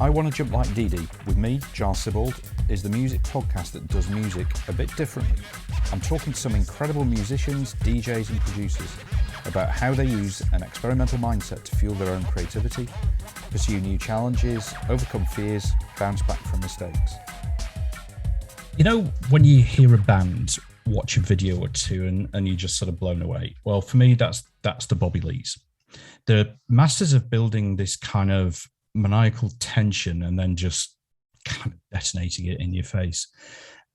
I Want to Jump Like Dee Dee, with me, Giles Sibbald, is the music podcast that does music a bit differently. I'm talking to some incredible musicians, DJs and producers about how they use an experimental mindset to fuel their own creativity, pursue new challenges, overcome fears, bounce back from mistakes. You know, when you hear a band, watch a video or two and you're just sort of blown away. Well, for me, that's the Bobby Lees. The masters of building this kind of maniacal tension and then just kind of detonating it in your face.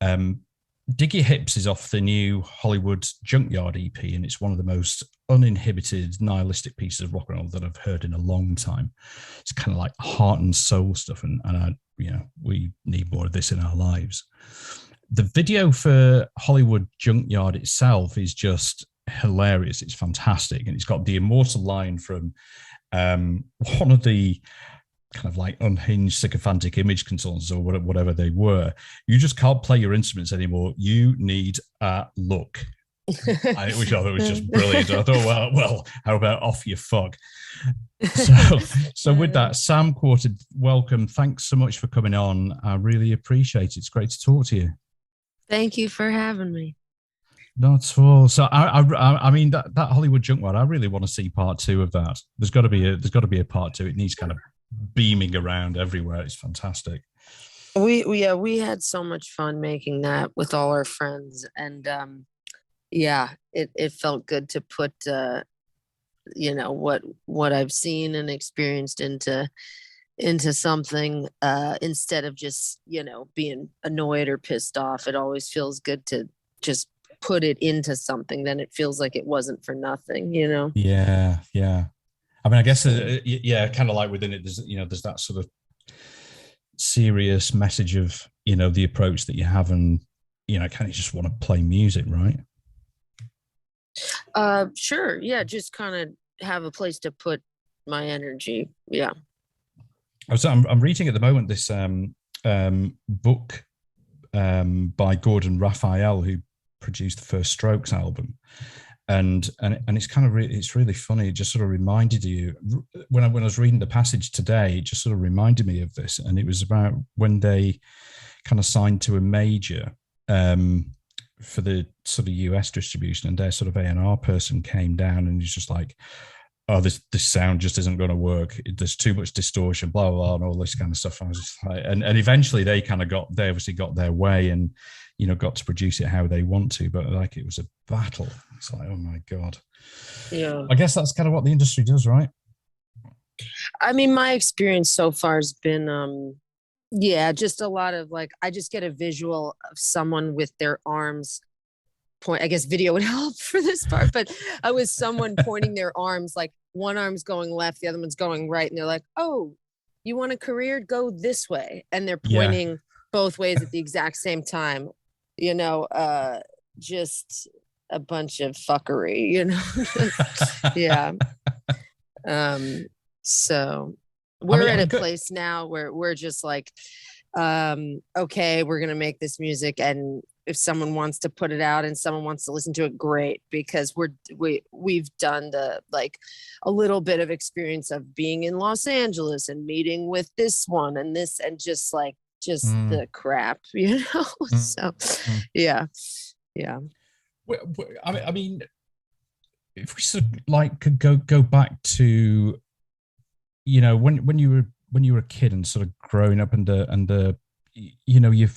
Dig Your Hips is off the new Hollywood Junkyard EP, and it's one of the most uninhibited, nihilistic pieces of rock and roll that I've heard in a long time. It's kind of like heart and soul stuff, and we need more of this in our lives. The video for Hollywood Junkyard itself is just hilarious. It's fantastic, and it's got the immortal line from one of the kind of like unhinged sycophantic image consultants or whatever they were. You just can't play your instruments anymore. You need a look. Which I thought was just brilliant. I thought, well, how about off you fuck? So with that, Sam Quartin, welcome. Thanks so much for coming on. I really appreciate it. It's great to talk to you. Thank you for having me. Not at all. So I mean that Hollywood Junkyard, I really want to see part two of that. There's got to be a part two. It needs kind of beaming around everywhere. It's fantastic. We had so much fun making that with all our friends, and it felt good to put what I've seen and experienced into something instead of just being annoyed or pissed off. It always feels good to just put it into something. Then it feels like it wasn't for nothing. Yeah. I mean, I guess, kind of like within it, there's that sort of serious message of, the approach that you have and, kind of just want to play music, right? Sure. Yeah. Just kind of have a place to put my energy. Yeah. I'm reading at the moment this book by Gordon Raphael, who produced the first Strokes album. And it's kind of it's really funny. It just sort of reminded you when I was reading the passage today. It just sort of reminded me of this, and it was about when they kind of signed to a major for the sort of US distribution, and their sort of A&R person came down and he's just like, "Oh, this sound just isn't going to work. There's too much distortion, blah blah blah," and all this kind of stuff. I was just like, and eventually they obviously got their way and got to produce it how they want to, but like it was a battle. It's like, oh my God. Yeah. I guess that's kind of what the industry does, right? I mean, my experience so far has been, just a lot of like, I just get a visual of someone with their arms point. I guess video would help for this part, but I was someone pointing their arms, like one arm's going left, the other one's going right. And they're like, "Oh, you want a career? Go this way." And they're pointing both ways at the exact same time. Just a bunch of fuckery, Yeah. So we're at a place now where we're just like, okay, we're going to make this music. And if someone wants to put it out and someone wants to listen to it, great, because we've done a little bit of experience of being in Los Angeles and meeting with this one and this, and just the crap, So, yeah. I mean, if we sort of like could go back to, when you were a kid and sort of growing up and the your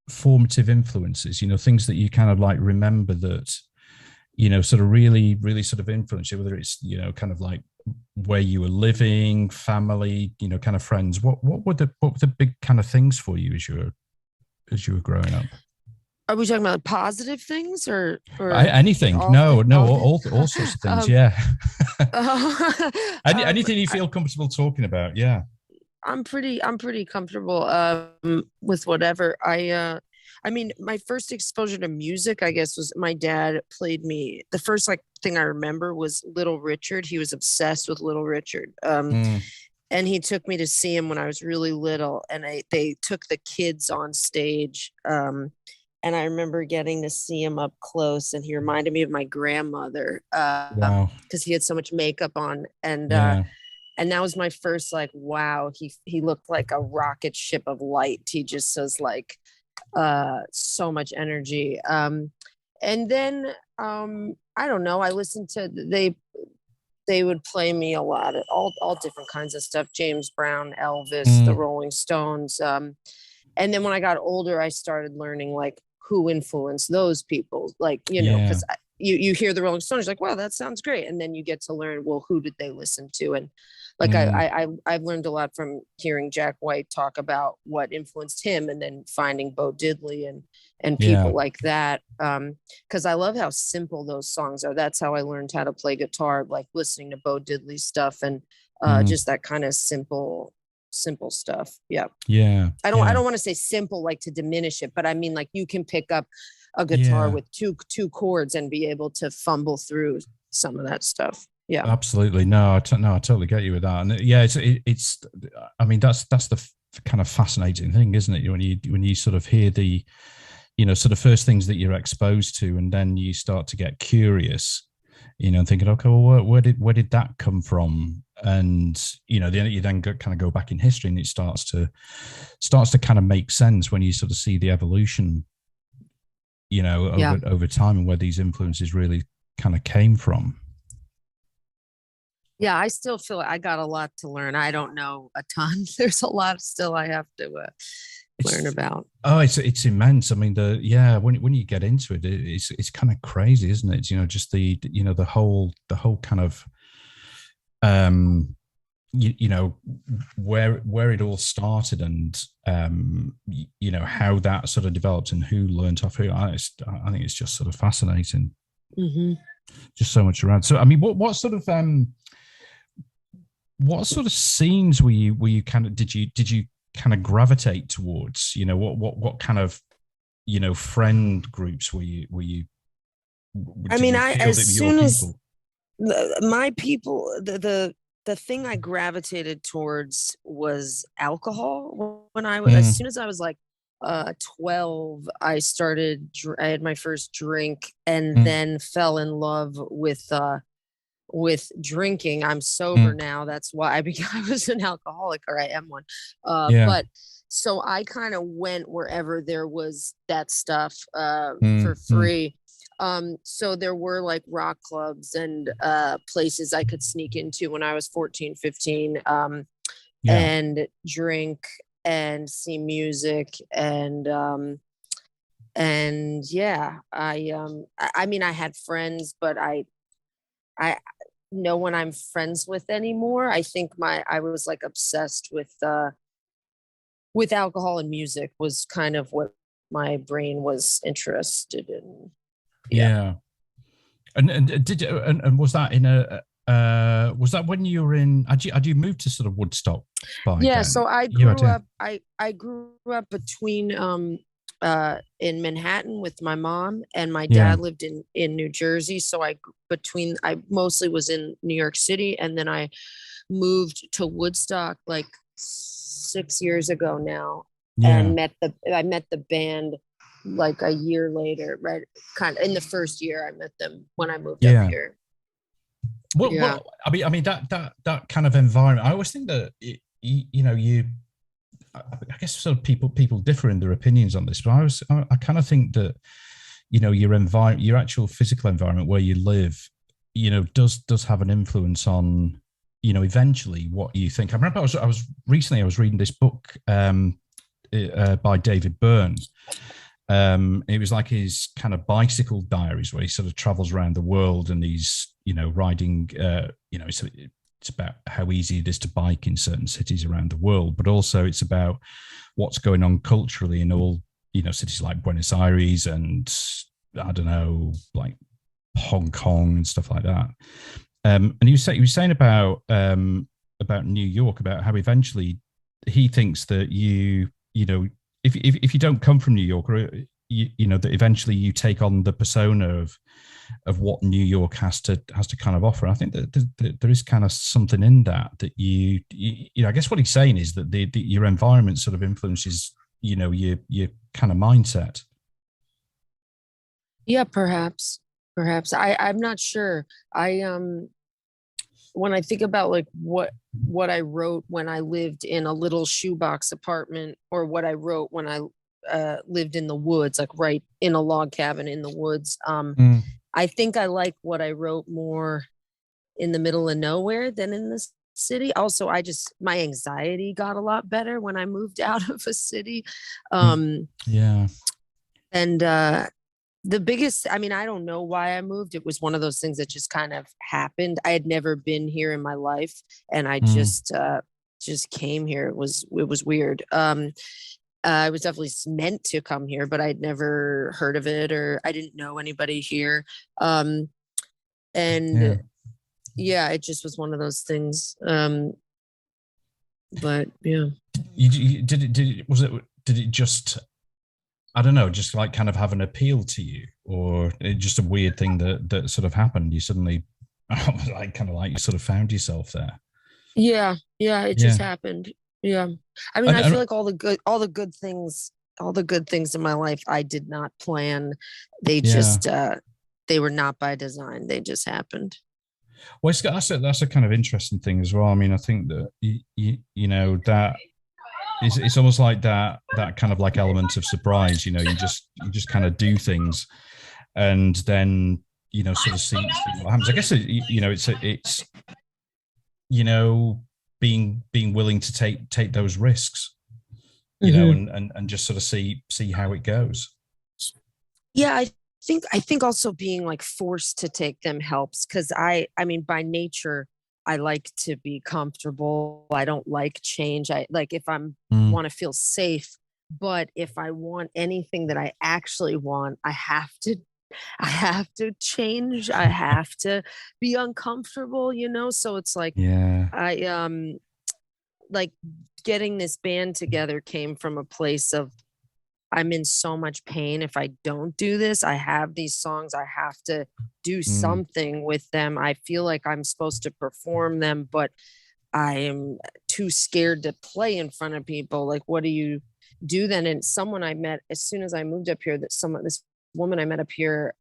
formative influences, things that you kind of like remember that, sort of really, really sort of influence you, whether it's, kind of like where you were living, family, kind of friends. What were the big kind of things for you as you were growing up? Are we talking about positive things or anything? All sorts of things. Yeah. Anything you feel comfortable talking about. Yeah. I'm pretty comfortable with whatever. I mean, my first exposure to music, I guess, was my dad played me. The first thing I remember was Little Richard. He was obsessed with Little Richard. And he took me to see him when I was really little, and they took the kids on stage. And I remember getting to see him up close, and he reminded me of my grandmother because he had so much makeup on. And and that was my first like, wow, he looked like a rocket ship of light. He just was like so much energy. And then I don't know, I listened to they would play me a lot of all different kinds of stuff. James Brown, Elvis, the Rolling Stones. And then when I got older, I started learning like who influenced those people, like, you know, because you hear the Rolling Stones, you're like, wow, that sounds great. And then you get to learn, well, who did they listen to? And like I've learned a lot from hearing Jack White talk about what influenced him, and then finding Bo Diddley and people like that. Because I love how simple those songs are. That's how I learned how to play guitar, like listening to Bo Diddley stuff, and just that kind of simple stuff. I don't want to say simple like to diminish it, but I mean like you can pick up a guitar with two chords and be able to fumble through some of that stuff. Yeah, absolutely. No, I totally get you with that. And it's I mean, that's the kind of fascinating thing, isn't it? When you sort of hear the, you know, sort of first things that you're exposed to, and then you start to get curious, you know, thinking, okay, well, where did that come from? And, you know, then you then kind of go back in history, and it starts to kind of make sense when you sort of see the evolution, you know, over time, and where these influences really kind of came from. Yeah, I still feel I got a lot to learn. I don't know a ton. There's a lot still I have to learn about. Oh, it's immense. I mean, when you get into it, it's kind of crazy, isn't it? You know, just the whole kind of you know, where it all started, and you know, how that sort of developed and who learned off who. I think it's just sort of fascinating. Just so much around. So I mean, what sort of scenes were you kind of did you kind of gravitate towards? You know, what kind of, you know, friend groups were you I mean, as soon as my people, the thing I gravitated towards was alcohol. When as soon as I was like 12, I had my first drink, and then fell in love with drinking. I'm sober now. That's why I was an alcoholic, or I am one. But so I kind of went wherever there was that stuff for free. So there were like rock clubs and places I could sneak into when I was 14, 15, and drink and see music. And yeah, I mean, I had friends, but I no one I'm friends with anymore. I think I was like obsessed with alcohol, and music was kind of what my brain was interested in. Yeah. And was that in was that when you were in, had you moved to sort of Woodstock by then? So I grew up between in Manhattan with my mom, and my dad lived in New Jersey. So I mostly was in New York City, and then I moved to Woodstock like 6 years ago now, and I met the band like a year later, right? Kind of in the first year I met them when I moved up here. Well, I mean that kind of environment. I always think that you know, I guess sort of people differ in their opinions on this, but I kind of think that, you know, your actual physical environment where you live, you know, does have an influence on, you know, eventually what you think. I remember I was reading this book by David Byrne. It was like his kind of bicycle diaries, where he sort of travels around the world, and he's, you know, riding, you know, it's about how easy it is to bike in certain cities around the world, but also it's about what's going on culturally in all, you know, cities like Buenos Aires and, I don't know, like Hong Kong and stuff like that. And he was saying about New York, about how eventually he thinks that you know, if you don't come from New York, or you know, that eventually you take on the persona of what New York has to kind of offer. I think that there is kind of something in that you know, I guess what he's saying is that your environment sort of influences, you know, your kind of mindset. Yeah, perhaps I'm not sure. when I think about like what I wrote when I lived in a little shoebox apartment, or what I wrote when I lived in the woods, like right in a log cabin in the woods, I think I like what I wrote more in the middle of nowhere than in the city. Also, my anxiety got a lot better when I moved out of a city. Yeah. And the biggest, I mean, I don't know why I moved. It was one of those things that just kind of happened. I had never been here in my life, and I just came here. It was weird. I was definitely meant to come here, but I'd never heard of it, or I didn't know anybody here. And yeah, it just was one of those things. But yeah, did it just, I don't know, just like kind of have an appeal to you, or just a weird thing that sort of happened? You suddenly, like, kind of like you sort of found yourself there. Yeah, it just happened. Yeah, I mean, I feel like all the good things in my life, I did not plan. They just they were not by design. They just happened. Well, that's a kind of interesting thing as well. I mean, I think that you know that it's almost like that kind of like element of surprise. You know, you just kind of do things, and then sort of see what happens. I guess it's being willing to take those risks, and just sort of see how it goes. Yeah, I think also being like forced to take them helps, because I mean, by nature, I like to be comfortable. I don't like change. I like, if I'm want to feel safe, but if I want anything that I actually want, I have to change. I have to be uncomfortable, so it's like, I like getting this band together came from a place of, I'm in so much pain. If I don't do this, I have these songs, I have to do something with them. I feel like I'm supposed to perform them, but I am too scared to play in front of people. Like, what do you do then? And someone I met as soon as I moved up here, this woman I met up here,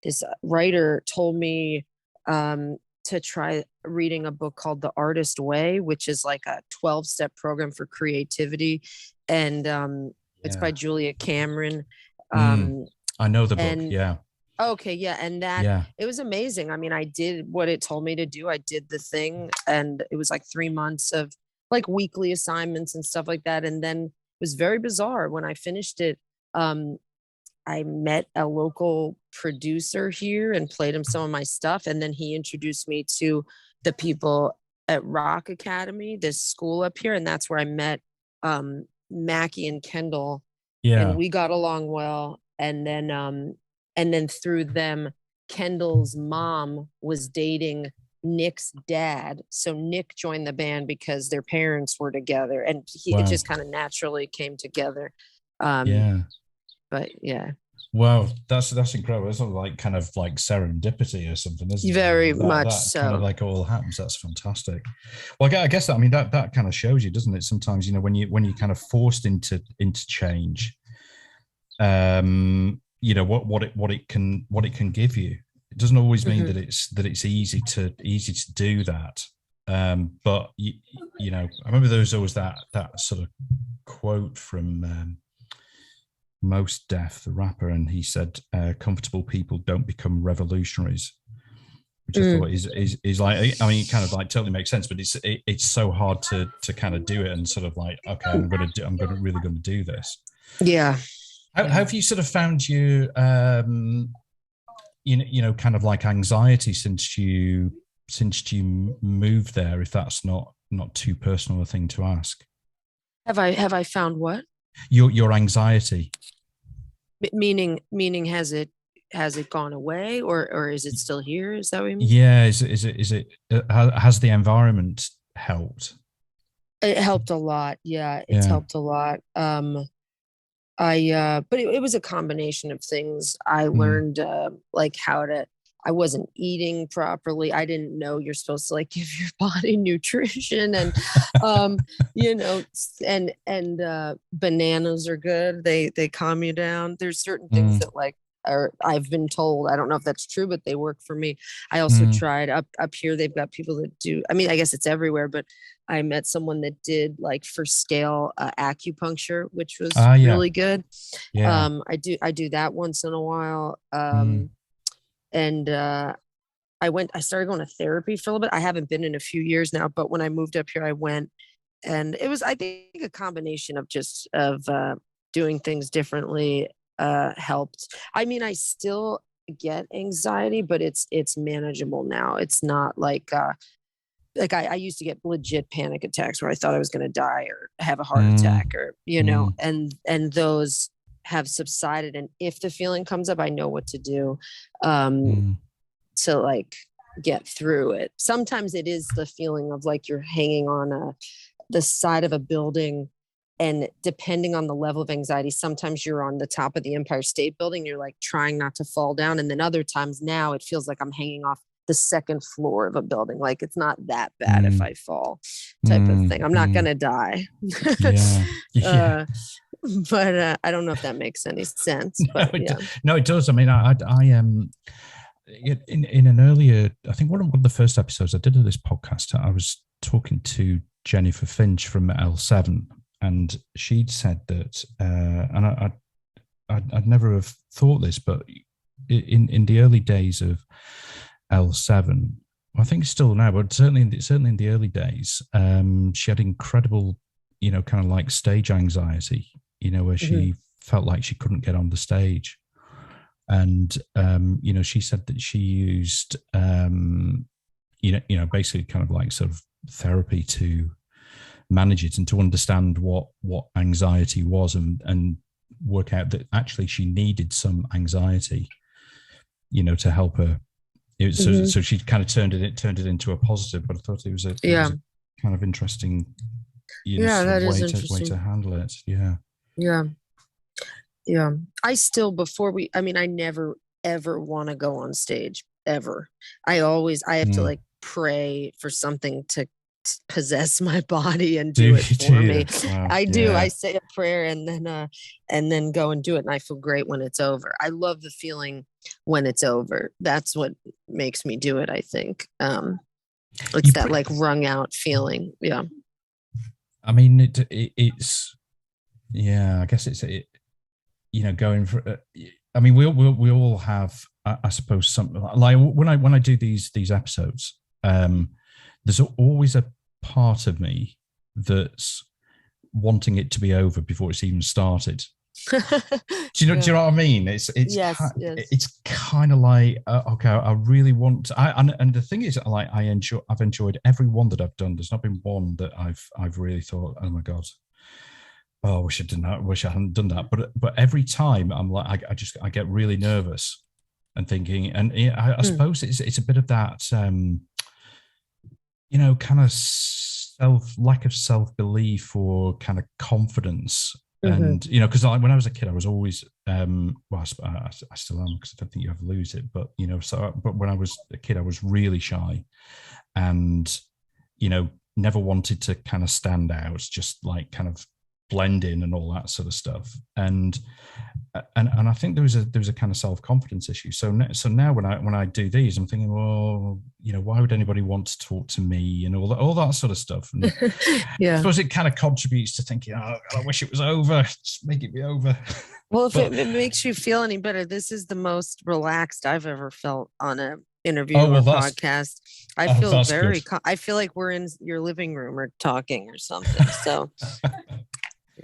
this writer told me to try reading a book called The Artist Way, which is like a 12-step program for creativity. And it's by Julia Cameron. I know the book. Yeah. Okay. Yeah. And it was amazing. I mean, I did what it told me to do. I did the thing, and it was like 3 months of like weekly assignments and stuff like that. And then it was very bizarre when I finished it. I met a local producer here and played him some of my stuff. And then he introduced me to the people at Rock Academy, this school up here. And that's where I met Mackie and Kendall. And we got along well. And then through them, Kendall's mom was dating Nick's dad. So Nick joined the band because their parents were together, and it just kind of naturally came together. But yeah. Wow, that's incredible. It's like kind of like serendipity or something, isn't it? Very much so. Kind of like all happens. That's fantastic. Well, I guess that, I mean, that kind of shows you, doesn't it? Sometimes, when you kind of forced into change, what it can give you. It doesn't always mean that it's easy to do that. But I remember there was always that sort of quote from Mos Def, the rapper, and he said, "Comfortable people don't become revolutionaries," which I thought is like, I mean, it kind of like totally makes sense, but it's so hard to kind of do it and sort of like, okay, I'm really going to do this. Yeah. How have you sort of found your, kind of like anxiety since you moved there? If that's not too personal a thing to ask. Have I found what? Your anxiety. Meaning has it gone away, or is it still here? Is that what you mean? Yeah. Is it has the environment helped? It helped a lot. Yeah, it's helped a lot. But it was a combination of things. I learned like I wasn't eating properly. I didn't know you're supposed to like give your body nutrition, and and bananas are good. They calm you down. There's certain things that like or I've been told, I don't know if that's true, but they work for me. I also tried up here. They've got people that do, I mean, I guess it's everywhere, but I met someone that did like for scale acupuncture, which was really good. Yeah. I do that once in a while. And I started going to therapy for a little bit. I haven't been in a few years now, but when I moved up here, I went, and it was, I think, a combination of just doing things differently helped. I mean, I still get anxiety, but it's manageable now. It's not like I used to get legit panic attacks where I thought I was going to die or have a heart attack, or and those have subsided. And if the feeling comes up, I know what to do to like get through it. Sometimes it is the feeling of like you're hanging on the side of a building, and depending on the level of anxiety, sometimes you're on the top of the Empire State Building, you're like trying not to fall down, and then other times now it feels like I'm hanging off the second floor of a building. Like it's not that bad if I fall, type of thing. I'm not gonna die. But I don't know if that makes any sense. But no, it does. I mean, I in an earlier, I think one of the first episodes I did of this podcast, I was talking to Jennifer Finch from L7, and she'd said that, and I'd never have thought this, but in the early days of L7, I think still now, but certainly in the early days, she had incredible, kind of like stage anxiety, where she felt like she couldn't get on the stage. And, she said that she used, basically kind of like sort of therapy to manage it and to understand what anxiety was, and work out that actually she needed some anxiety, to help her. So she kind of turned it into a positive, but I thought it was a kind of interesting, that is interesting way to handle it. Yeah. I still, I never ever want to go on stage ever. I have to like pray for something to possess my body and do it for me. Wow. I do. I say a prayer and then go and do it, and I feel great when it's over. I love the feeling when it's over. That's what makes me do it, I think. It's that like wrung out feeling. Yeah. I mean, it's I guess it's going for. I mean, we all have, I suppose, something like when I do these episodes. There's always a part of me that's wanting it to be over before it's even started. Do you know what I mean? It's yes. It's kind of like okay, I really want to, and the thing is, like, I've enjoyed every one that I've done. There's not been one that I've really thought, oh my god, I wish I'd done that. Wish I hadn't done that. But every time I'm like, I get really nervous and thinking, and I suppose it's a bit of that. Kind of lack of self-belief or kind of confidence. And, because when I was a kid, I was always, I still am, because I don't think you ever lose it. But, but when I was a kid, I was really shy and, never wanted to kind of stand out, just like kind of blend in and all that sort of stuff. And I think there was a kind of self-confidence issue. So now when I do these, I'm thinking, well, why would anybody want to talk to me and all that sort of stuff? And I suppose it kind of contributes to thinking, oh God, I wish it was over. Just make it be over. Well, if it makes you feel any better, this is the most relaxed I've ever felt on a interview or podcast. I feel very. I feel like we're in your living room or talking or something. So.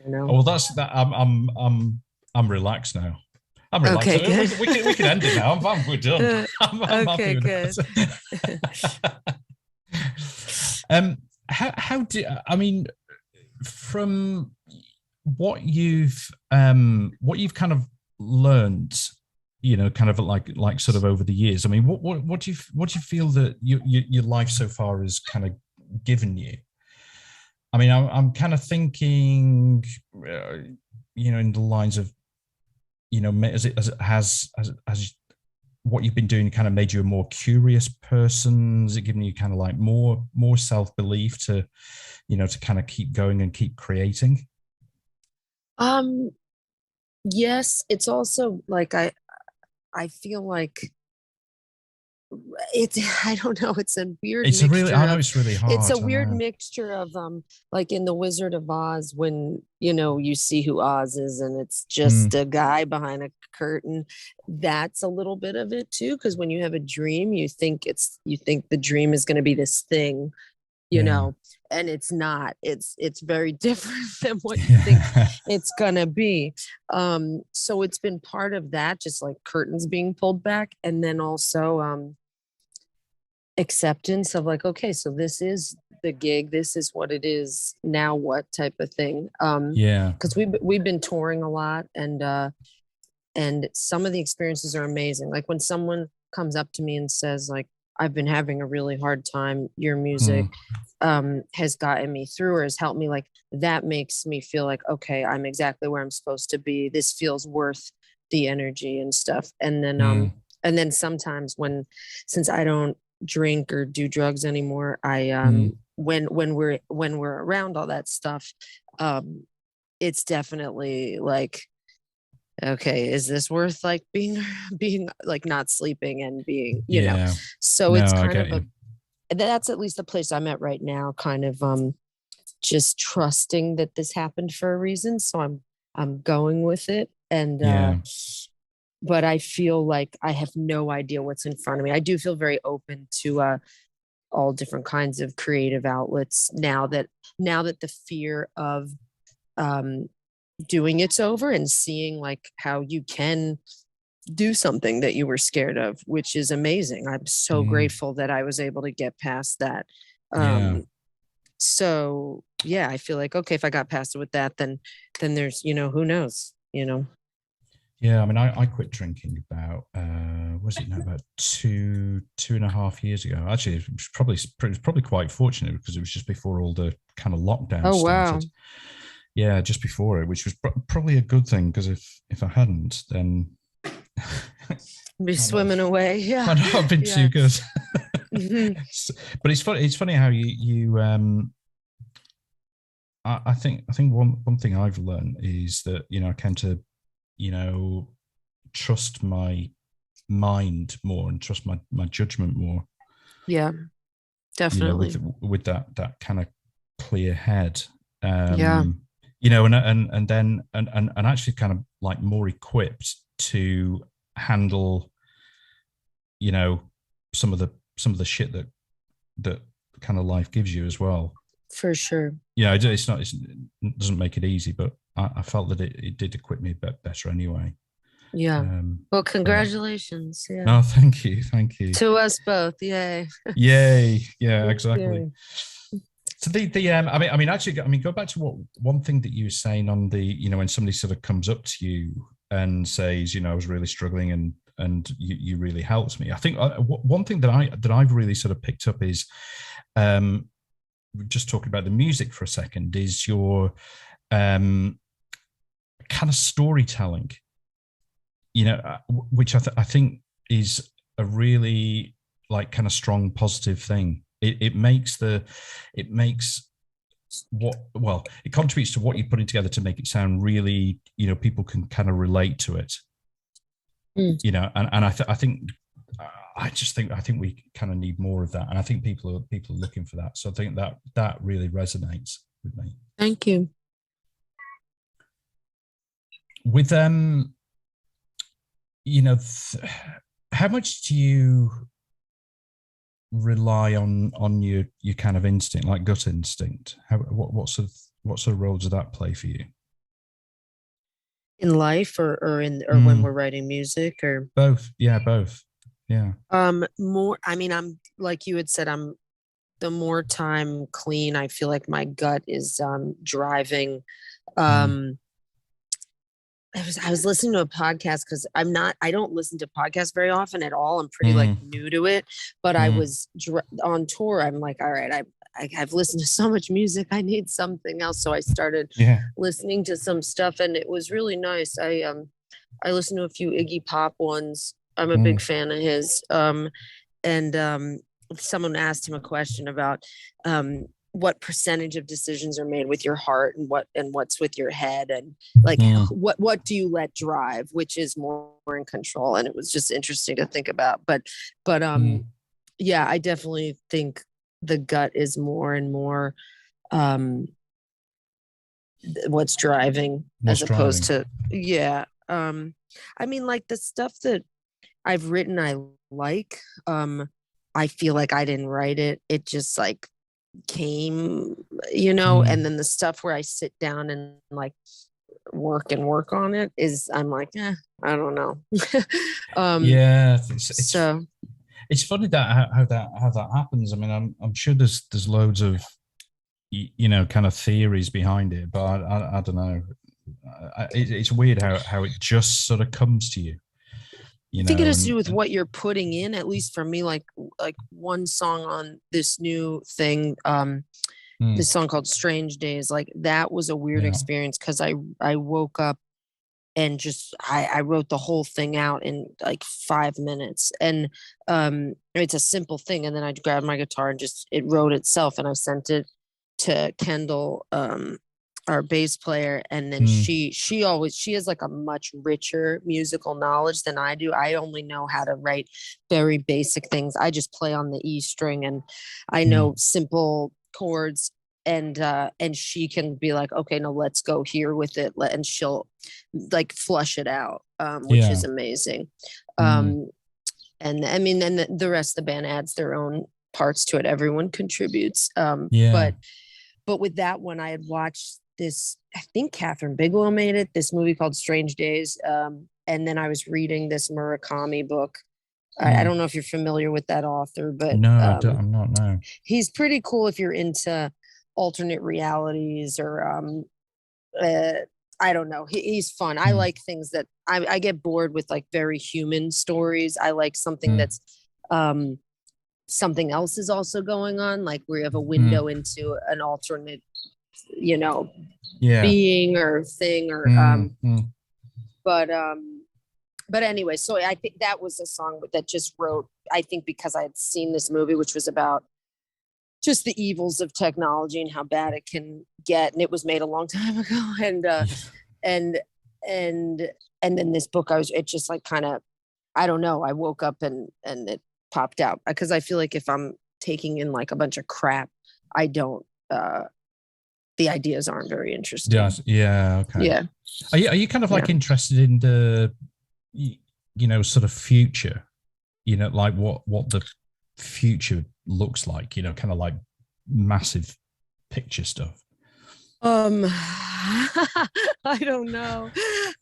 Well, that's that. I'm relaxed now. I'm relaxed. Okay, good. We can end it now. We're done. I'm okay, good. How do I mean, from what you've kind of learned, kind of like sort of over the years. I mean, what do you feel that your life so far has kind of given you? I mean, I'm kind of thinking, in the lines of, has what you've been doing kind of made you a more curious person? Has it given you kind of like more self-belief to kind of keep going and keep creating? Yes, it's also like I feel like it's I don't know, it's a weird It's a really, mixture I know of it's really it's hard. a I weird know. mixture of like in the Wizard of Oz, when you see who Oz is and it's just Mm, a guy behind a curtain. That's a little bit of it too, because when you have a dream, you think the dream is going to be this thing, yeah. and it's not. It's very different than what you think Yeah. it's gonna be. So it's been part of that, just like curtains being pulled back, and then also acceptance of like, okay, so this is the gig, this is what it is now, what type of thing. Yeah. Because we've been touring a lot, and some of the experiences are amazing. Like when someone comes up to me and says like, I've been having a really hard time, your music Mm, has gotten me through or has helped me, like that makes me feel like, okay, I'm exactly where I'm supposed to be, this feels worth the energy and stuff. mm, And then sometimes since I don't drink or do drugs anymore, I mm. when we're around all that stuff, um it's definitely like, okay, is this worth like being like not sleeping and being, Yeah. so it's No, I kind get of you. that's at least the place I'm at right now, kind of just trusting that this happened for a reason, so I'm going with it. And Yeah. but I feel like I have no idea what's in front of me. I do feel very open to all different kinds of creative outlets now that the fear of um doing it's over, and seeing like how you can do something that you were scared of, which is amazing. I'm so Mm, grateful that I was able to get past that. yeah. Um, so yeah, I feel like, okay, if I got past it with that, then there's, who knows. Yeah. I mean, I quit drinking about, was it now about 2.5 years ago? Actually, it was probably quite fortunate because it was just before all the kind of lockdown Oh wow. started. Yeah, just before it, which was probably a good thing because if I hadn't, then Be might not swimming away. Yeah. might not have been Yeah. too good. Hmm. But it's funny. It's funny how you I think one thing I've learned is that I tend to trust my mind more and trust my judgment more. Yeah, definitely. With that kind of clear head. Yeah. And actually kind of like more equipped to handle some of the shit that kind of life gives you as well. For sure. It doesn't make it easy, but I felt that it did equip me a bit better anyway. Yeah. um Well, yeah. congratulations. Yeah. No, thank you. To us both. Yay. Yay. Yeah, exactly. Yay. So actually, go back to what one thing that you were saying on the, when somebody sort of comes up to you and says, I was really struggling and you really helped me. I think one thing that I've really sort of picked up is, just talking about the music for a second, is your kind of storytelling, which I think is a really like kind of strong positive thing. It contributes to what you're putting together to make it sound really, people can kind of relate to it. Mm. And I think we kind of need more of that, and I think people are looking for that. So I think that really resonates with me. Thank you. With how much do you rely on your kind of instinct, like gut instinct? What sort of role does that play for you In life, or when we're writing music, or both? Yeah, both. Yeah. More, I mean, I'm like you had said, the more time clean, I feel like my gut is driving. um I was listening to a podcast, because I don't listen to podcasts very often at all. I'm pretty like new to it, but I was on tour. I'm like, all right, I've listened to so much music. I need something else. So I started listening to some stuff, and it was really nice. I listened to a few Iggy Pop ones. I'm a big fan of his. And someone asked him a question about what percentage of decisions are made with your heart, and what's with your head, and like what do you let drive, which is more in control, and it was just interesting to think about. But yeah, I definitely think the gut is more and more what's driving as opposed to I mean, like the stuff that I've written I like, I feel like I didn't write it, it just like came, and then the stuff where I sit down and like work on it is, I'm like, I don't know. It's funny that how that happens. I mean, I'm sure there's loads of kind of theories behind it, but I don't know. It's weird how it just sort of comes to you. I think it has to do with what you're putting in. At least for me, like one song on this new thing, this song called "Strange Days." Like that was a weird experience because I woke up and just I wrote the whole thing out in like 5 minutes, and it's a simple thing. And then I grabbed my guitar and just it wrote itself, and I sent it to Kendall, our bass player, and then she has like a much richer musical knowledge than I do. I only know how to write very basic things. I just play on the E string, and I know simple chords, and she can be like, okay, no, let's go here with it, and she'll like flush it out, which is amazing. And I mean, then the rest of the band adds their own parts to it. Everyone contributes. But with that one, I had watched this, I think Catherine Bigelow made it, this movie called Strange Days. And then I was reading this Murakami book. I don't know if you're familiar with that author, but no, I'm not. No, he's pretty cool if you're into alternate realities or I don't know. He's fun. I like things that I get bored with, like very human stories. I like something that's something else is also going on, like we have a window into an alternate being or thing or but anyway, so I think that was a song that just wrote, I think because I had seen this movie, which was about just the evils of technology and how bad it can get, and it was made a long time ago, and then this book, it just like kind of, I don't know, I woke up and it popped out, because I feel like if I'm taking in like a bunch of crap, I don't the ideas aren't very interesting. Okay. Yeah. Are you kind of like interested in the sort of future, like what the future looks like, kind of like massive picture stuff? I don't know.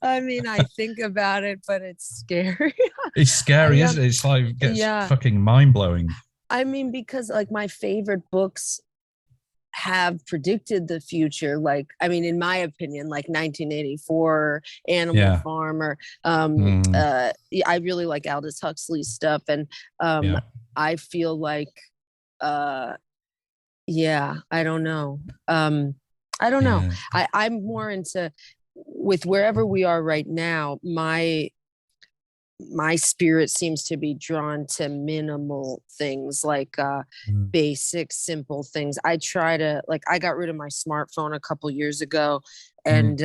I mean, I think about it, but it's scary. It's scary, isn't it? It's like, it gets fucking mind-blowing. I mean, because like my favorite books have predicted the future. Like, I mean, in my opinion, like 1984, Animal Farm, or I really like Aldous Huxley's stuff. And I feel like, I don't know. I don't know. I'm more into, with wherever we are right now, my spirit seems to be drawn to minimal things, like basic, simple things. I try to, like, I got rid of my smartphone a couple years ago, and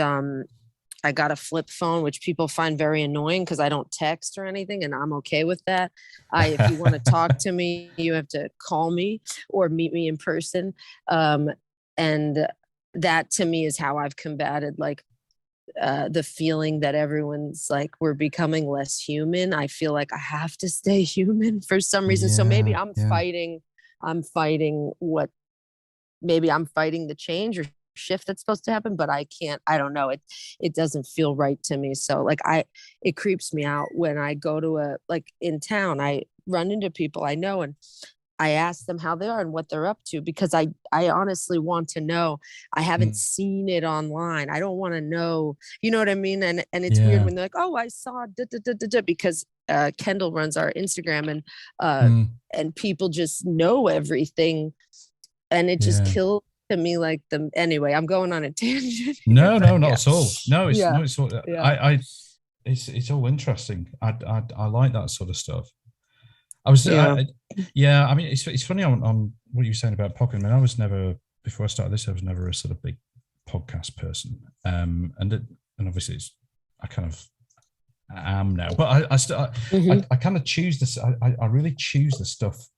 I got a flip phone, which people find very annoying because I don't text or anything, and I'm okay with that. If you want to talk to me, you have to call me or meet me in person. And that to me is how I've combated like the feeling that everyone's like, we're becoming less human. I feel like I have to stay human for some reason. So maybe I'm fighting the change or shift that's supposed to happen, but I don't know. It doesn't feel right to me. So like it creeps me out when I go to in town, I run into people I know, and I ask them how they are and what they're up to, because I honestly want to know. I haven't seen it online. I don't want to know, you know what I mean? And it's weird when they're like, oh, I saw because Kendall runs our Instagram, and people just know everything, and it just kills to me. Like anyway, I'm going on a tangent. No, not at all. No, it's all, it's all interesting. I like that sort of stuff. I mean, it's funny on what you were saying about podcast. I mean, I was never, before I started this, I was never a sort of big podcast person. And obviously I kind of am now. But I kind of choose this. I really choose the stuff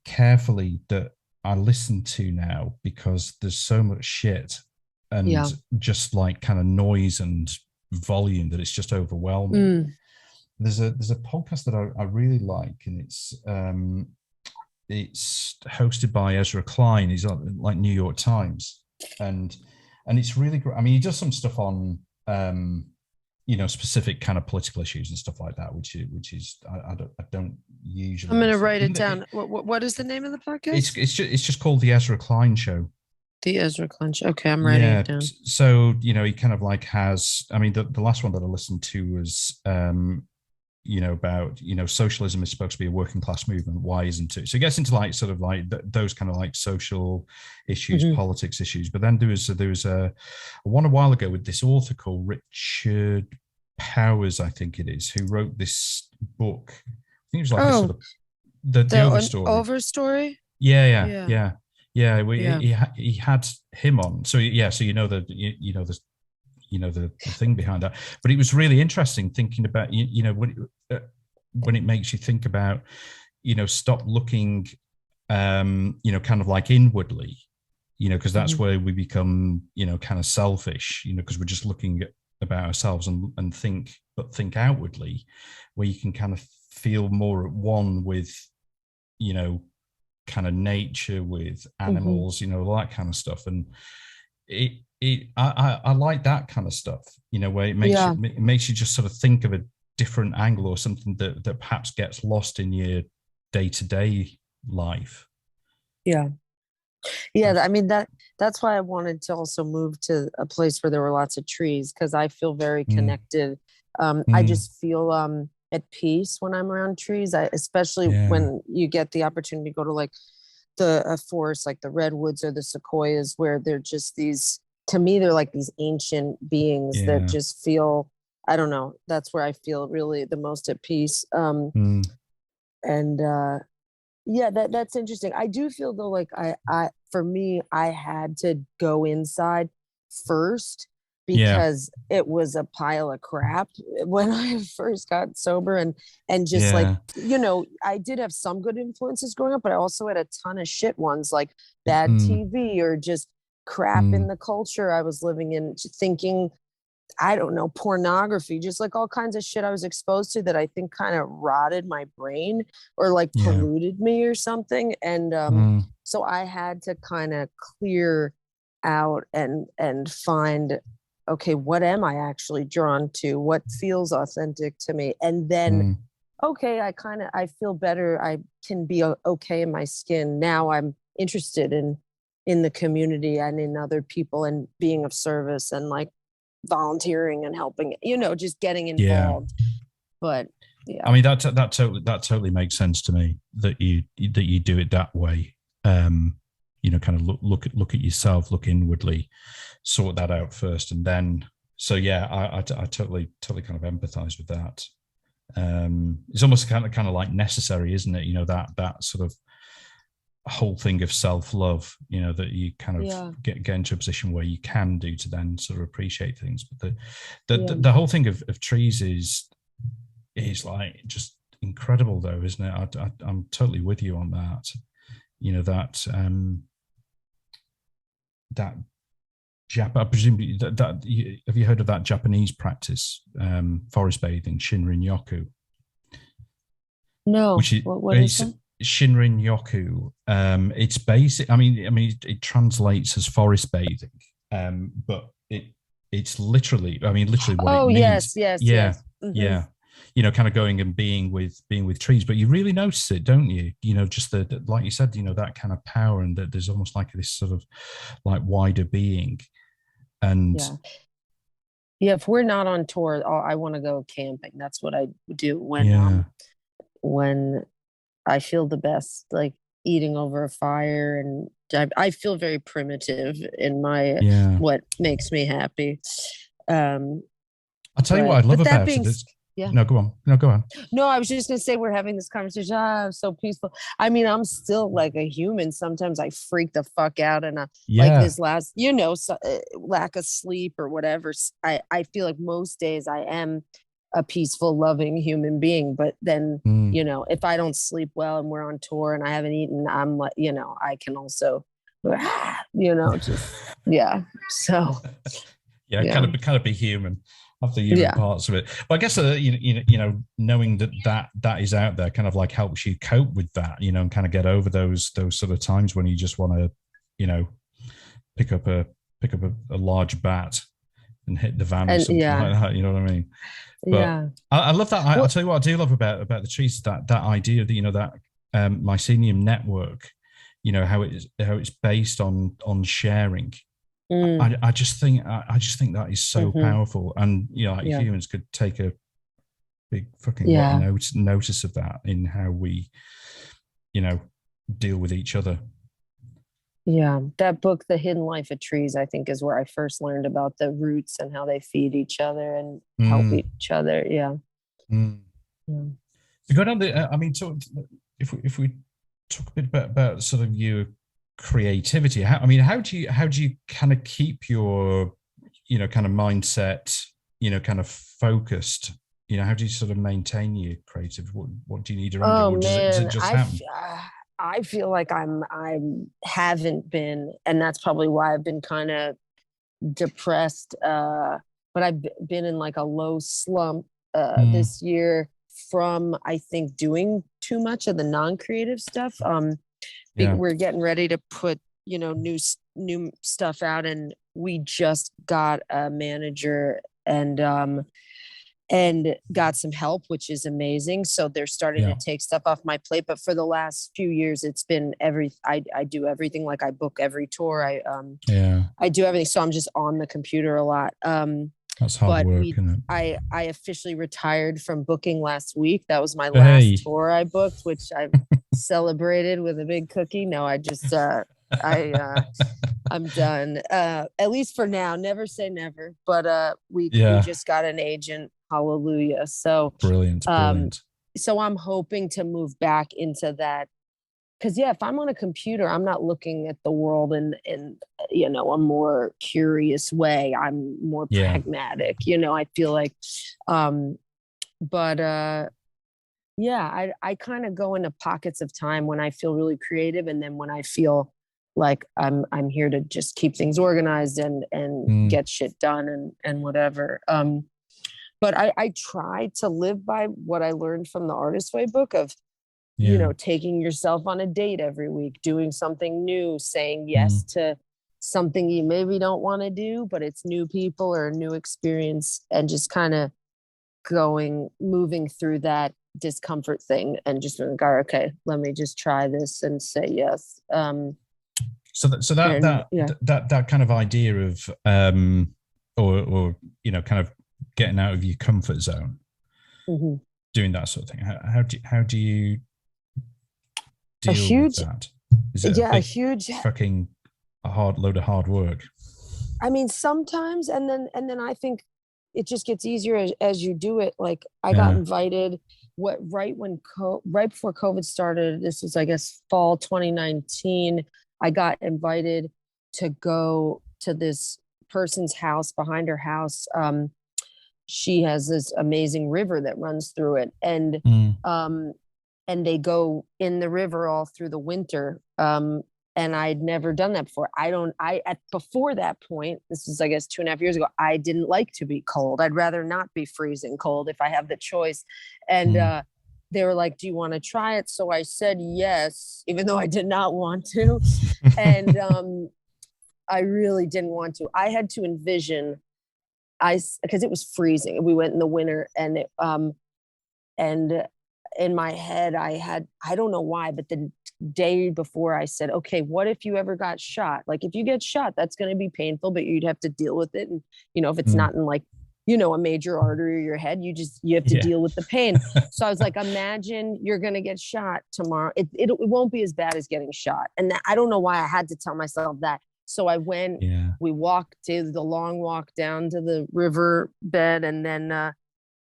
carefully that I listen to now, because there's so much shit and just like kind of noise and volume that it's just overwhelming. There's a podcast that I really like, and it's hosted by Ezra Klein. He's on like New York Times, and it's really great. I mean, he does some stuff on specific kind of political issues and stuff like that, which is I don't usually. I'm going to write it down. What is the name of the podcast? It's just called The Ezra Klein Show. The Ezra Klein Show. Okay, I'm writing it down. So he kind of like has. I mean, the last one that I listened to was about socialism is supposed to be a working class movement. Why isn't it? So it gets into like sort of like those kind of like social issues, politics issues. But then there was a one a while ago with this author called Richard Powers, I think it is, who wrote this book. I think it was like a sort of the Overstory. Yeah. He had him on. So the thing behind that. But it was really interesting thinking about when it makes you think about stop looking kind of like inwardly, because that's where we become kind of selfish, because we're just looking about ourselves and think outwardly, where you can kind of feel more at one with kind of nature, with animals, all that kind of stuff. And I like that kind of stuff, where it makes you just sort of think of a different angle, or something that perhaps gets lost in your day-to-day life. I mean, that's why I wanted to also move to a place where there were lots of trees, because I feel very connected. I just feel at peace when I'm around trees. Especially when you get the opportunity to go to like a forest, like the redwoods or the sequoias, where they're just these. To me, they're like these ancient beings that just feel. I don't know. That's where I feel really the most at peace. That's interesting. I do feel though, like for me, I had to go inside first, because it was a pile of crap when I first got sober, and just like, I did have some good influences growing up, but I also had a ton of shit ones, like bad TV or just crap in the culture I was living in, thinking, I don't know, pornography, just like all kinds of shit I was exposed to that I think kind of rotted my brain or like polluted me or something. And so I had to kind of clear out and find, okay, what am I actually drawn to? What feels authentic to me? And then, okay, I feel better. I can be okay in my skin. Now I'm interested in the community and in other people and being of service and like volunteering and helping, just getting involved. But I mean, that totally makes sense to me that you do it that way. Kind of look at yourself, look inwardly, sort that out first, and then. So I totally kind of empathize with that. It's almost kind of like necessary, isn't it? That sort of whole thing of self-love, that you kind of get into a position where you can do to then sort of appreciate things. But the whole thing of trees is like just incredible, though, isn't it? I'm totally with you on that. That I presume that have you heard of that Japanese practice, forest bathing, Shinrin-yoku? No. What is that? Shinrin-yoku. It's basic. I mean, it translates as forest bathing, but it's literally what it means. Yes. Yeah. Kind of going and being with trees, but you really notice it, don't you? Just the like you said, that kind of power, and that there's almost like this sort of like wider being. And if we're not on tour, I want to go camping. That's what I do when I feel the best, like eating over a fire, and I feel very primitive in my what makes me happy. I'll tell you what I love about it. No, go on. No, I was just gonna say we're having this conversation. I'm so peaceful. I mean, I'm still like a human. Sometimes I freak the fuck out, and like this last, lack of sleep or whatever. I feel like most days I am a peaceful, loving human being. But then, you know, if I don't sleep well and we're on tour and I haven't eaten, I'm like, you know, I can also, you know, just, yeah. So, yeah, kind of be human, have the human parts of it. But I guess, you know, knowing that is out there kind of like helps you cope with that, you know, and kind of get over those sort of times when you just want to, you know, pick up a large bat and hit the van or something like that. You know what I mean? But I love that. I'll tell you what I do love about the trees, that idea that, you know, that mycelium network, you know, how it's based on sharing. I just think that is so powerful, and you know, like humans could take a big fucking notice of that in how we, you know, deal with each other. Yeah, that book, The Hidden Life of Trees, I think is where I first learned about the roots and how they feed each other and help each other. Yeah. So go down the. I mean, so if we talk a bit about sort of your creativity, how do you kind of keep your, you know, kind of mindset, you know, kind of focused? You know, how do you sort of maintain your creative? What do you need around you? Or does it just happen? I feel like I haven't been, and that's probably why I've been kind of depressed. But I've been in like a low slump this year from, I think, doing too much of the non-creative stuff. We're getting ready to put, you know, new stuff out, and we just got a manager and got some help, which is amazing. So they're starting to take stuff off my plate. But for the last few years, it's been I do everything. Like I book every tour. I do everything. So I'm just on the computer a lot. That's hard work, isn't it? I officially retired from booking last week. That was my last tour I booked, which I celebrated with a big cookie. No, I just I'm done. At least for now. Never say never. But we just got an agent. Hallelujah. So brilliant. So I'm hoping to move back into that. Because if I'm on a computer, I'm not looking at the world in you know, a more curious way. I'm more pragmatic. You know, I feel like I kind of go into pockets of time when I feel really creative, and then when I feel like I'm here to just keep things organized and get shit done and whatever. But I try to live by what I learned from the Artist Way book of, you know, taking yourself on a date every week, doing something new, saying yes to something you maybe don't want to do, but it's new people or a new experience, and just kind of moving through that discomfort thing and just go, okay, let me just try this and say yes. So that kind of idea of or you know, kind of getting out of your comfort zone, doing that sort of thing. How do you deal with that? Is it a huge fucking load of hard work? I mean, sometimes, and then I think it just gets easier as you do it. Like I got invited right before COVID started. This was, I guess, fall 2019. I got invited to go to this person's house. Behind her house, she has this amazing river that runs through it, and they go in the river all through the winter. And I'd never done that before. Before that point, this is, I guess, 2.5 years ago, I didn't like to be cold. I'd rather not be freezing cold if I have the choice. And they were like, do you want to try it? So I said yes, even though I did not want to. And I really didn't want to. I had to envision, because it was freezing. We went in the winter, and and in my head, I don't know why, but the day before I said, okay, what if you ever got shot? Like, if you get shot, that's going to be painful, but you'd have to deal with it. And, you know, if it's not in, like, you know, a major artery or your head, you have to deal with the pain. So I was like, imagine you're going to get shot tomorrow. It won't be as bad as getting shot. And I don't know why I had to tell myself that. So I went, we did the long walk down to the river bed, and then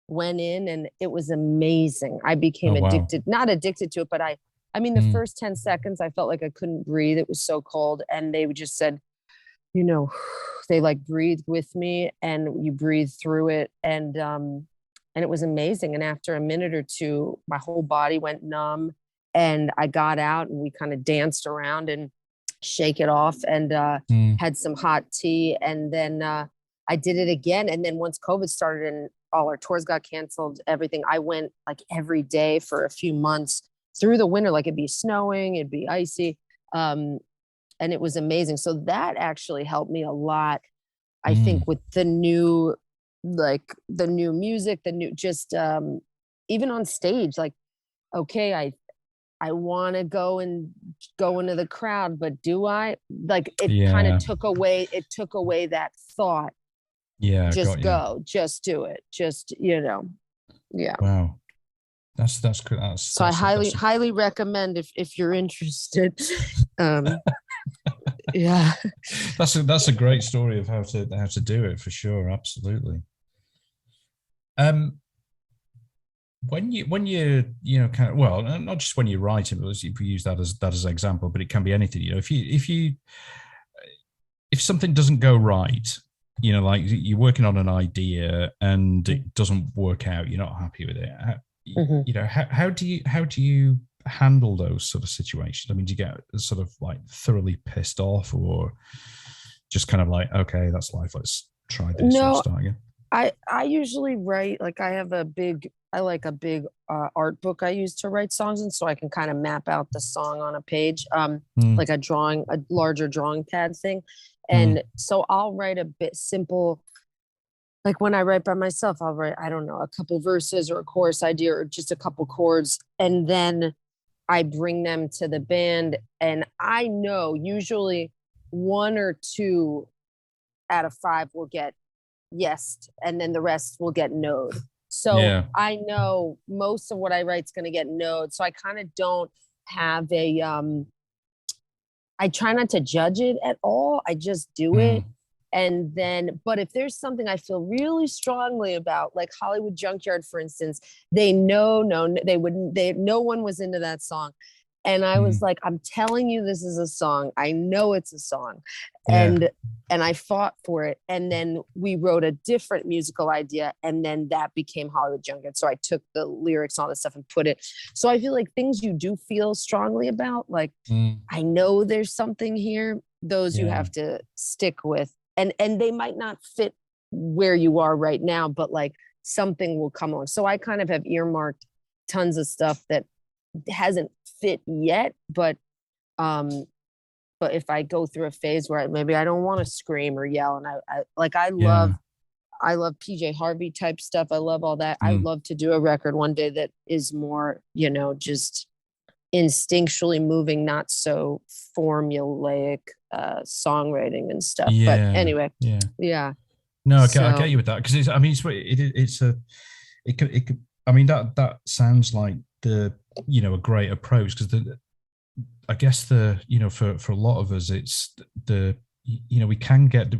went in, and it was amazing. I became addicted, not addicted to it, but I mean, the first 10 seconds, I felt like I couldn't breathe. It was so cold. And they just said, you know, they like breathed with me, and you breathe through it. And and it was amazing. And after a minute or two, my whole body went numb, and I got out and we kind of danced around and shake it off, and had some hot tea. And then I did it again. And then once COVID started and all our tours got canceled, everything, I went like every day for a few months through the winter. Like it'd be snowing, it'd be icy. And it was amazing. So that actually helped me a lot. I think with the new music, the new, just even on stage, like, okay, I want to go into the crowd, but do I? Like it kind of took away that thought. Yeah. Just go, just do it. Just, yeah. Wow. That's good. So I highly recommend if you're interested. Yeah. That's a great story of how to do it, for sure. Absolutely. When you kind of, well, not just when you're writing, but if you use that as an example, but it can be anything. If something doesn't go right, like you're working on an idea and it doesn't work out, you're not happy with it. How do you handle those sort of situations? I mean, do you get sort of like thoroughly pissed off, or just kind of like, okay, that's life, let's try this? No, start again? I usually write, like I have a big art book I use to write songs in, so I can kind of map out the song on a page, like a larger drawing pad thing. And so I'll write a bit simple, like when I write by myself, I'll write, I don't know, a couple verses or a chorus idea or just a couple chords. And then I bring them to the band, and I know usually 1 or 2 out of 5 will get yes, and then the rest will get no'd. So I know most of what I write is going to get no'd. So I kind of don't have I try not to judge it at all. I just do it. And then, but if there's something I feel really strongly about, like Hollywood Junkyard, for instance, no one was into that song. And I was like, I'm telling you, this is a song. I know it's a song. And I fought for it. And then we wrote a different musical idea. And then that became Hollywood Junkyard. So I took the lyrics, all this stuff, and put it. So I feel like things you do feel strongly about, like, I know there's something here, those you have to stick with. And they might not fit where you are right now, but like something will come along. So I kind of have earmarked tons of stuff that hasn't fit yet, but if I go through a phase where maybe I don't want to scream or yell, and I love PJ Harvey type stuff, I love all that. I'd love to do a record one day that is more, just instinctually moving, not so formulaic songwriting and stuff. But anyway, no, I get you with that, because that sounds like a great approach, because I guess for a lot of us, it's we can get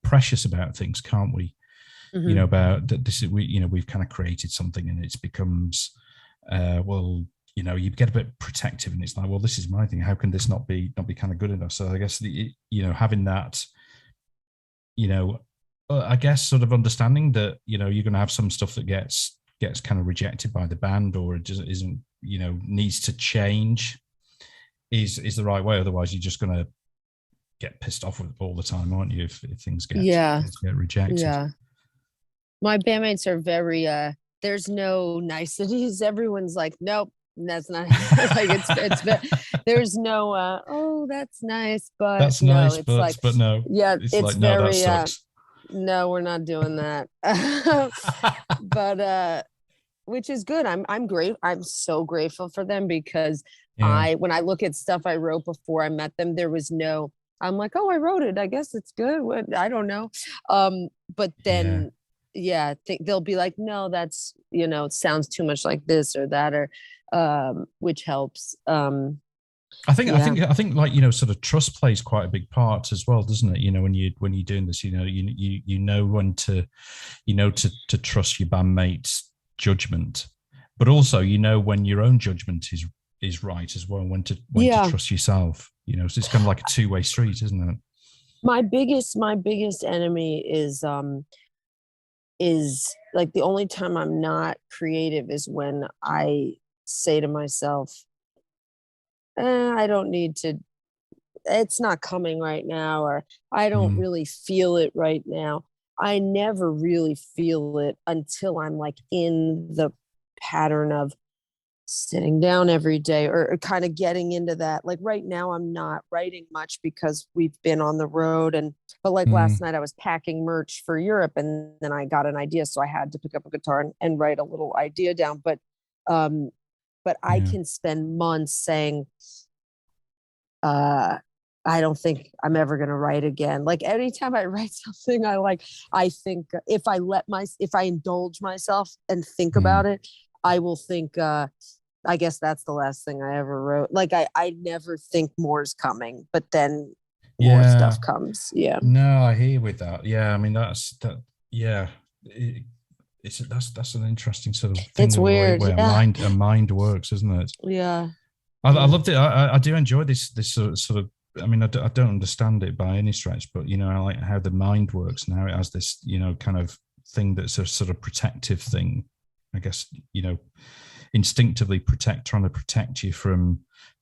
precious about things, can't we? About that, this is we've kind of created something, and it becomes you get a bit protective, and it's like, well, this is my thing, how can this not be kind of good enough? So I guess having that, I guess sort of understanding that you're going to have some stuff that gets kind of rejected by the band, or it just isn't, needs to change, is the right way. Otherwise you're just going to get pissed off with it all the time, aren't you, if things get rejected? My bandmates are very there's no niceties. Everyone's like, nope, that's not like it's there's no oh, that's nice, but that's no, nice, it's but like, but no, it's like, very no, that sucks. No, we're not doing that. But which is good. I'm so grateful for them, because when I look at stuff I wrote before I met them, there was no, I'm like, oh, I wrote it, I guess it's good. I don't know. But then they'll be like, no, that's, it sounds too much like this or that, or which helps. I think like, sort of trust plays quite a big part as well, doesn't it? When you're doing this, you know when to to trust your bandmates' judgment, but also when your own judgment is right as well, when to trust yourself. So it's kind of like a two-way street, isn't it? My biggest enemy is is like the only time I'm not creative is when I say to myself, I don't need to, it's not coming right now, or I don't really feel it right now. I never really feel it until I'm like in the pattern of sitting down every day, or kind of getting into that. Like right now I'm not writing much because we've been on the road, but like last night I was packing merch for Europe, and then I got an idea, so I had to pick up a guitar and write a little idea down. But I can spend months saying, I don't think I'm ever going to write again. Like anytime I write something, I think if I indulge myself and think about it, I will think, I guess that's the last thing I ever wrote. Like I never think more's coming, but then more stuff comes. Yeah. No, I hear you with that. Yeah. I mean, that's an interesting sort of thing. It's weird. Way a mind works, isn't it? Yeah. I loved it. I do enjoy this sort of, I mean, I don't understand it by any stretch, but, you know, I like how the mind works and how it has this, you know, kind of thing that's a sort of protective thing, I guess, you know, instinctively trying to protect you from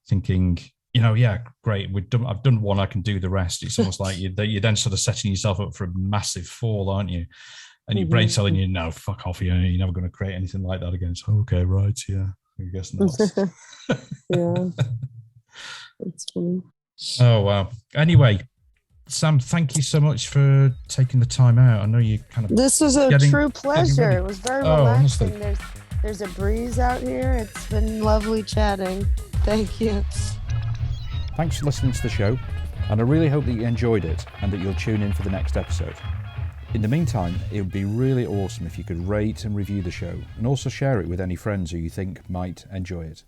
thinking, you know, yeah, great, I've done one, I can do the rest. It's almost like you're then sort of setting yourself up for a massive fall, aren't you? And your brain's telling you, no, fuck off, you're never going to create anything like that again. So, okay, right, yeah, I guess not. Yeah, that's funny. Oh, wow. Anyway, Sam, thank you so much for taking the time out. I know you kind of... This was a true pleasure. It was very relaxing. Honestly. There's a breeze out here. It's been lovely chatting. Thank you. Thanks for listening to the show, and I really hope that you enjoyed it and that you'll tune in for the next episode. In the meantime, it would be really awesome if you could rate and review the show, and also share it with any friends who you think might enjoy it.